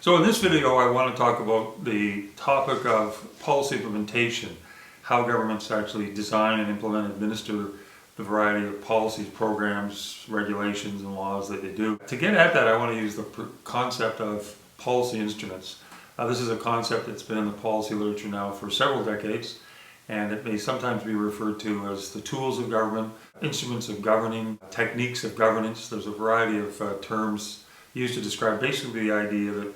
So in this video I want to talk about the topic of policy implementation, how governments actually design and implement and administer the variety of policies, programs, regulations and laws that they do. To get at that, I want to use the concept of policy instruments. This is a concept that's been in the policy literature now for several decades, and it may sometimes be referred to as the tools of government, instruments of governing, techniques of governance. There's a variety of terms used to describe basically the idea that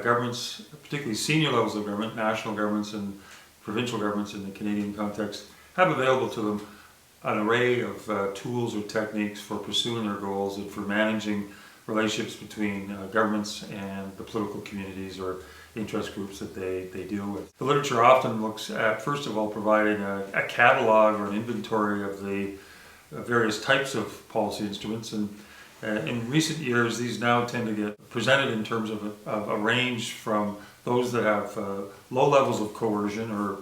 governments, particularly senior levels of government, national governments and provincial governments in the Canadian context, have available to them an array of tools or techniques for pursuing their goals and for managing relationships between governments and the political communities or interest groups that they deal with. The literature often looks at, first of all, providing a catalog or an inventory of the various types of policy instruments, and in recent years these now tend to get presented in terms of a range from those that have low levels of coercion or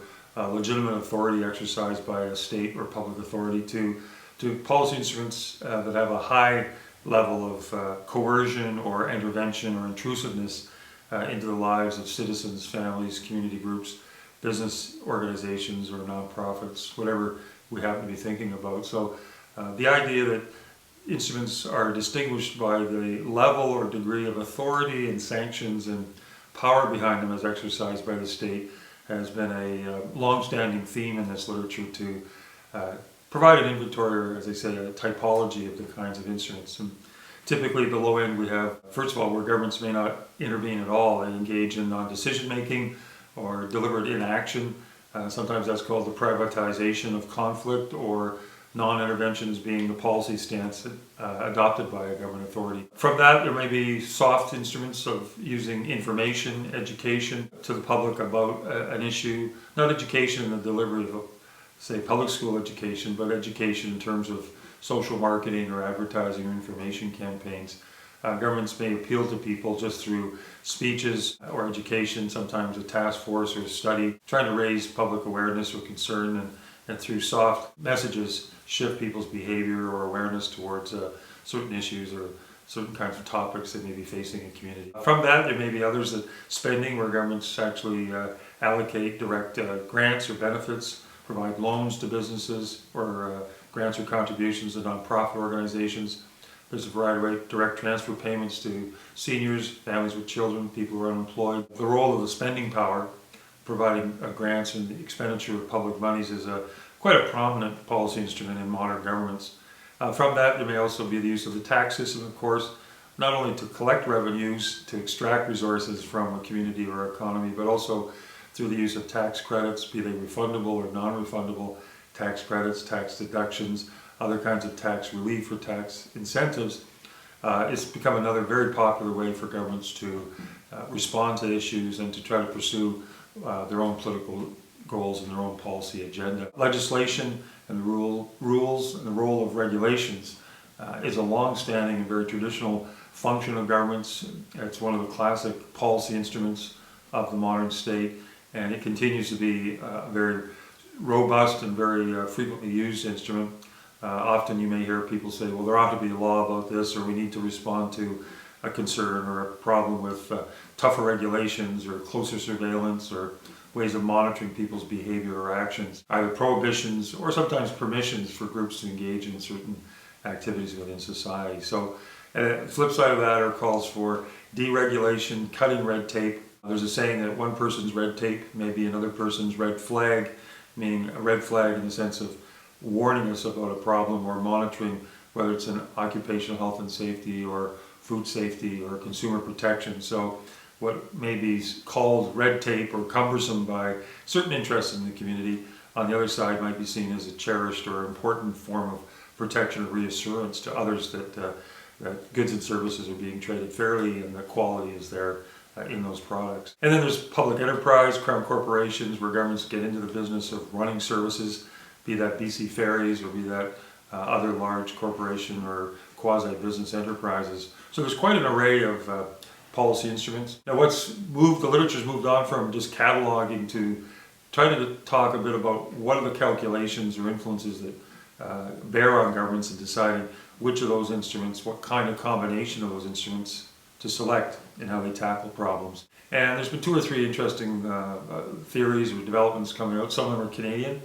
legitimate authority exercised by a state or public authority to policy instruments that have a high level of coercion or intervention or intrusiveness into the lives of citizens, families, community groups, business organizations or nonprofits, whatever we happen to be thinking about. So the idea that instruments are distinguished by the level or degree of authority and sanctions and power behind them as exercised by the state has been a long-standing theme in this literature to provide an inventory, or as I say, a typology of the kinds of instruments. And typically at the low end we have, first of all, where governments may not intervene at all and engage in non-decision making or deliberate inaction. Sometimes that's called the privatization of conflict, or non-intervention as being the policy stance adopted by a government authority. From that, there may be soft instruments of using information, education to the public about an issue, not education in the delivery of, say, public school education, but education in terms of social marketing or advertising or information campaigns. Governments may appeal to people just through speeches or education, sometimes a task force or a study, trying to raise public awareness or concern, and through soft messages shift people's behavior or awareness towards certain issues or certain kinds of topics that may be facing a community. From that, there may be others that spending, where governments actually allocate direct grants or benefits, provide loans to businesses, or grants or contributions to nonprofit organizations. There's a variety of direct transfer payments to seniors, families with children, people who are unemployed. The role of the spending power, providing grants and the expenditure of public monies, is quite a prominent policy instrument in modern governments. From that, there may also be the use of the tax system, of course, not only to collect revenues, to extract resources from a community or economy, but also through the use of tax credits, be they refundable or non-refundable tax credits, tax deductions, other kinds of tax relief or tax incentives. It's become another very popular way for governments to respond to issues and to try to pursue their own political goals and their own policy agenda. Legislation and the rules and the role of regulations is a long-standing and very traditional function of governments. It's one of the classic policy instruments of the modern state, and it continues to be a very robust and very frequently used instrument. Often you may hear people say, well, there ought to be a law about this, or we need to respond to a concern or a problem with tougher regulations or closer surveillance or ways of monitoring people's behavior or actions, either prohibitions or sometimes permissions for groups to engage in certain activities within society. So the flip side of that are calls for deregulation, cutting red tape. There's a saying that one person's red tape may be another person's red flag, meaning a red flag in the sense of warning us about a problem or monitoring, whether it's in occupational health and safety or food safety or consumer protection. So what may be called red tape or cumbersome by certain interests in the community, on the other side might be seen as a cherished or important form of protection or reassurance to others that goods and services are being traded fairly and the quality is there in those products. And then there's public enterprise, crown corporations, where governments get into the business of running services, be that BC Ferries or be that other large corporation or quasi-business enterprises. So there's quite an array of policy instruments. Now the literature's moved on from just cataloging to try to talk a bit about what are the calculations or influences that bear on governments in deciding which of those instruments, what kind of combination of those instruments to select in how they tackle problems. And there's been 2 or 3 interesting theories or developments coming out. Some of them are Canadian,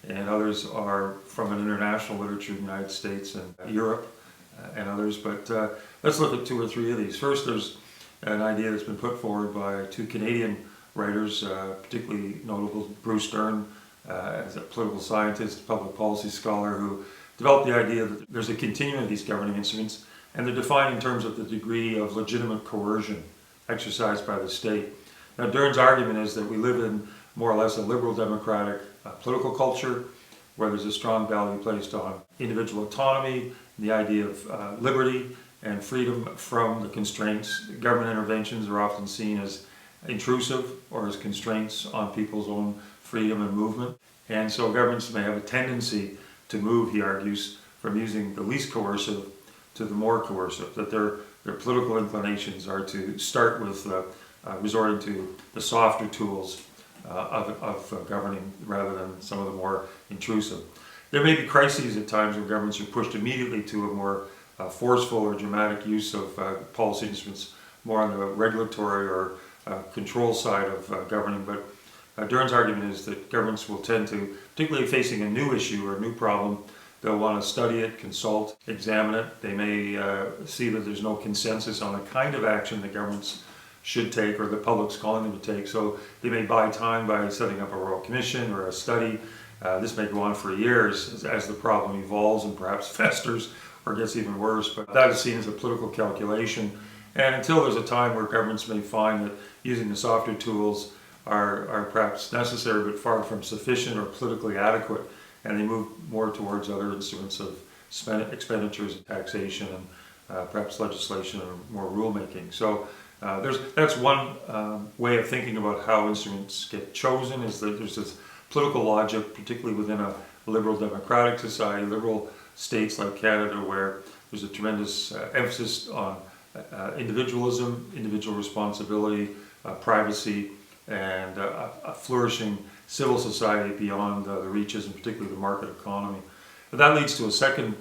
and others are from an international literature in the United States and Europe and others. But let's look at 2 or 3 of these. First, there's an idea that's been put forward by 2 Canadian writers, particularly notable Bruce Stern, as a political scientist, public policy scholar, who developed the idea that there's a continuum of these governing instruments, and they're defined in terms of the degree of legitimate coercion exercised by the state. Now, Dern's argument is that we live in more or less a liberal democratic political culture where there's a strong value placed on individual autonomy, the idea of liberty and freedom from the constraints. Government interventions are often seen as intrusive or as constraints on people's own freedom and movement. And so governments may have a tendency to move, he argues, from using the least coercive to the more coercive, that their political inclinations are to start with resorting to the softer tools of governing rather than some of the more intrusive. There may be crises at times when governments are pushed immediately to a more forceful or dramatic use of policy instruments, more on the regulatory or control side of governing. But Dern's argument is that governments will tend to, particularly facing a new issue or a new problem, they'll want to study it, consult, examine it. They may see that there's no consensus on the kind of action that governments should take or the public's calling them to take. So they may buy time by setting up a royal commission or a study. This may go on for years as the problem evolves and perhaps festers or gets even worse. But that is seen as a political calculation. And until there's a time where governments may find that using the softer tools are perhaps necessary but far from sufficient or politically adequate, and they move more towards other instruments of expenditures and taxation and perhaps legislation or more rulemaking. So that's one way of thinking about how instruments get chosen, is that there's this political logic, particularly within a liberal democratic society, liberal states like Canada, where there's a tremendous emphasis on individualism, individual responsibility, privacy, and a flourishing civil society beyond the reaches, and particularly the market economy. But that leads to a second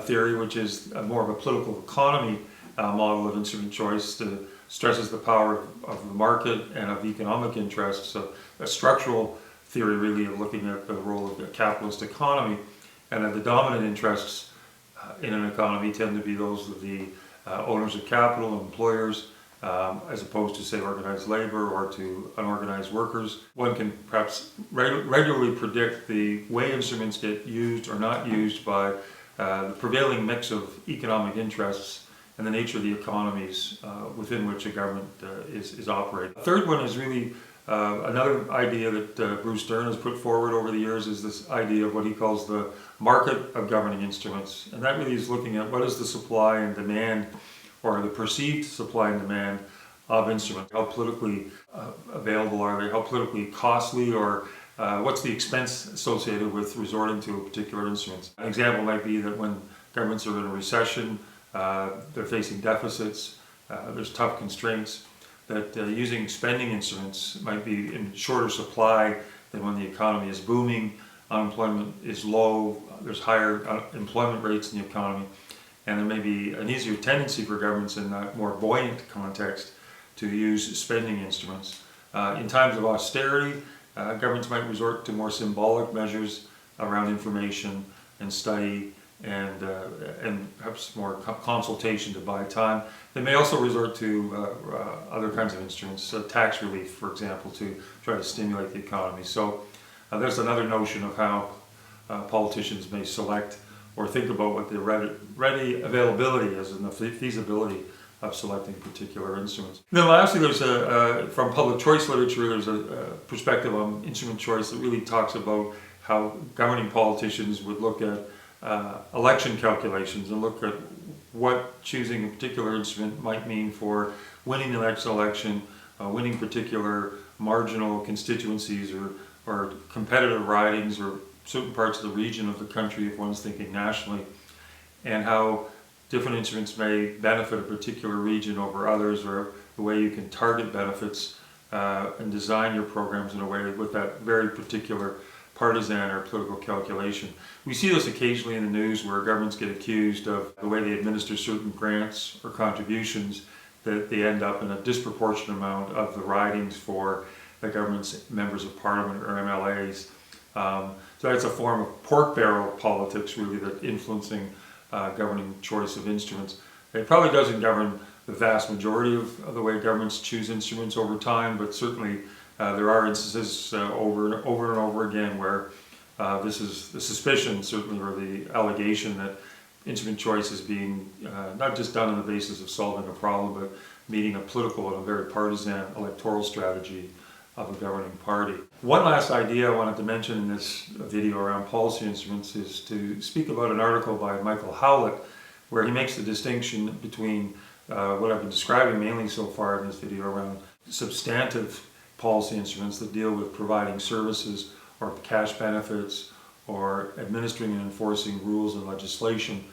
theory, which is more of a political economy model of instrument choice that stresses the power of the market and of economic interests. So a structural theory really of looking at the role of the capitalist economy, and that the dominant interests in an economy tend to be those of the owners of capital, employers, as opposed to, say, organized labor or to unorganized workers. One can perhaps regularly predict the way instruments get used or not used by the prevailing mix of economic interests and the nature of the economies within which a government is operating. The third one is really another idea that Bruce Stern has put forward over the years, is this idea of what he calls the market of governing instruments. And that really is looking at what is the supply and demand, or the perceived supply and demand of instruments. How politically available are they? How politically costly, or what's the expense associated with resorting to a particular instrument? An example might be that when governments are in a recession, they're facing deficits, there's tough constraints, that using spending instruments might be in shorter supply than when the economy is booming, unemployment is low, there's higher employment rates in the economy, and there may be an easier tendency for governments in a more buoyant context to use spending instruments. In times of austerity, governments might resort to more symbolic measures around information and study and perhaps more consultation to buy time. They may also resort to other kinds of instruments, tax relief, for example, to try to stimulate the economy. So there's another notion of how politicians may select or think about what the ready availability is and the feasibility of selecting particular instruments. And then lastly, there's from public choice literature, there's a perspective on instrument choice that really talks about how governing politicians would look at election calculations and look at what choosing a particular instrument might mean for winning the next election, winning particular marginal constituencies or competitive ridings or certain parts of the region of the country if one's thinking nationally, and how different instruments may benefit a particular region over others, or the way you can target benefits and design your programs in a way with that very particular partisan or political calculation. We see this occasionally in the news where governments get accused of the way they administer certain grants or contributions that they end up in a disproportionate amount of the ridings for the government's members of parliament or MLAs. So that's a form of pork barrel politics, really, that influencing governing choice of instruments. It probably doesn't govern the vast majority of the way governments choose instruments over time, but certainly there are instances over and over again where this is the suspicion, certainly, or the allegation that instrument choice is being not just done on the basis of solving a problem, but meeting a political and a very partisan electoral strategy of a governing party. One last idea I wanted to mention in this video around policy instruments is to speak about an article by Michael Howlett, where he makes the distinction between what I've been describing mainly so far in this video around substantive policy instruments that deal with providing services or cash benefits or administering and enforcing rules and legislation,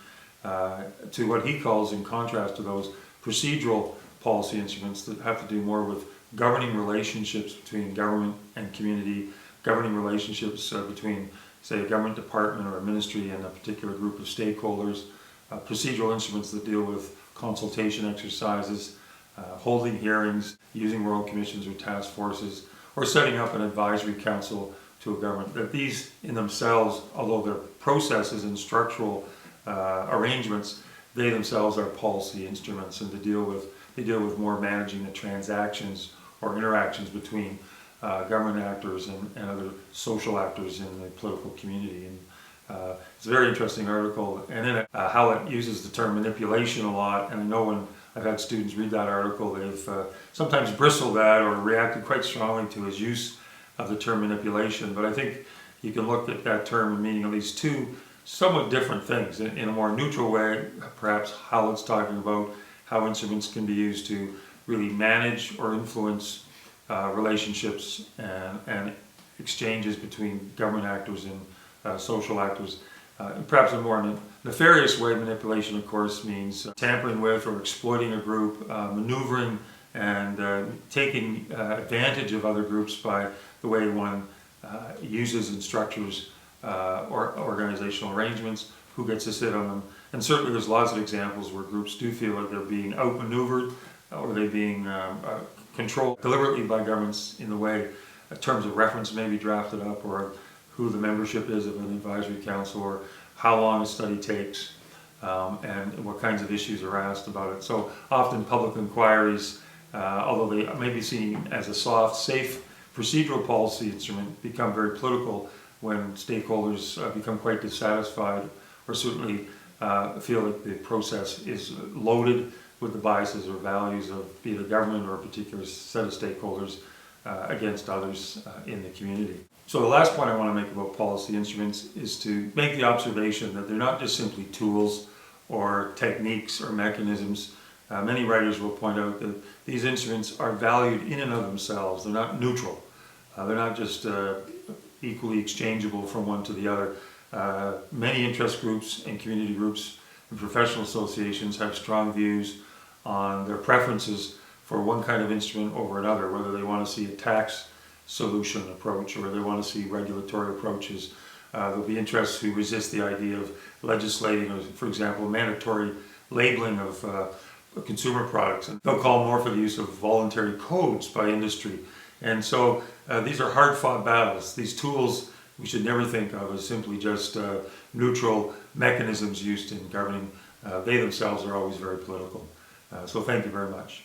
to what he calls, in contrast to those, procedural policy instruments that have to do more with governing relationships between government and community, governing relationships between, say, a government department or a ministry and a particular group of stakeholders, procedural instruments that deal with consultation exercises, holding hearings, using royal commissions or task forces, or setting up an advisory council to a government. That these in themselves, although they're processes and structural arrangements, they themselves are policy instruments, and they deal with more managing the transactions or interactions between government actors and other social actors in the political community. And it's a very interesting article, and in it Howlett uses the term manipulation a lot, and I know when I've had students read that article, they've sometimes bristled at or reacted quite strongly to his use of the term manipulation, but I think you can look at that term and meaning at least two somewhat different things. In a more neutral way, perhaps Howlett's talking about how instruments can be used to really manage or influence relationships and exchanges between government actors and social actors. Perhaps in a more nefarious way, manipulation, of course, means tampering with or exploiting a group, maneuvering and taking advantage of other groups by the way one uses and structures or organizational arrangements, who gets to sit on them. And certainly there's lots of examples where groups do feel that they're being outmaneuvered or they're being controlled deliberately by governments in the way terms of reference may be drafted up, or who the membership is of an advisory council, or how long a study takes, and what kinds of issues are asked about it. So often public inquiries, although they may be seen as a soft, safe procedural policy instrument, become very political when stakeholders become quite dissatisfied, or certainly feel that the process is loaded with the biases or values of be it a government or a particular set of stakeholders against others in the community. So the last point I want to make about policy instruments is to make the observation that they're not just simply tools or techniques or mechanisms. Many writers will point out that these instruments are valued in and of themselves. They're not neutral. They're not just equally exchangeable from one to the other. Many interest groups and community groups and professional associations have strong views on their preferences for one kind of instrument over another, whether they want to see a tax solution approach or they want to see regulatory approaches. There'll be interests who resist the idea of legislating, for example, mandatory labeling of consumer products. And they'll call more for the use of voluntary codes by industry. And so these are hard-fought battles. These tools we should never think of as simply just neutral mechanisms used in governing. They themselves are always very political. So thank you very much.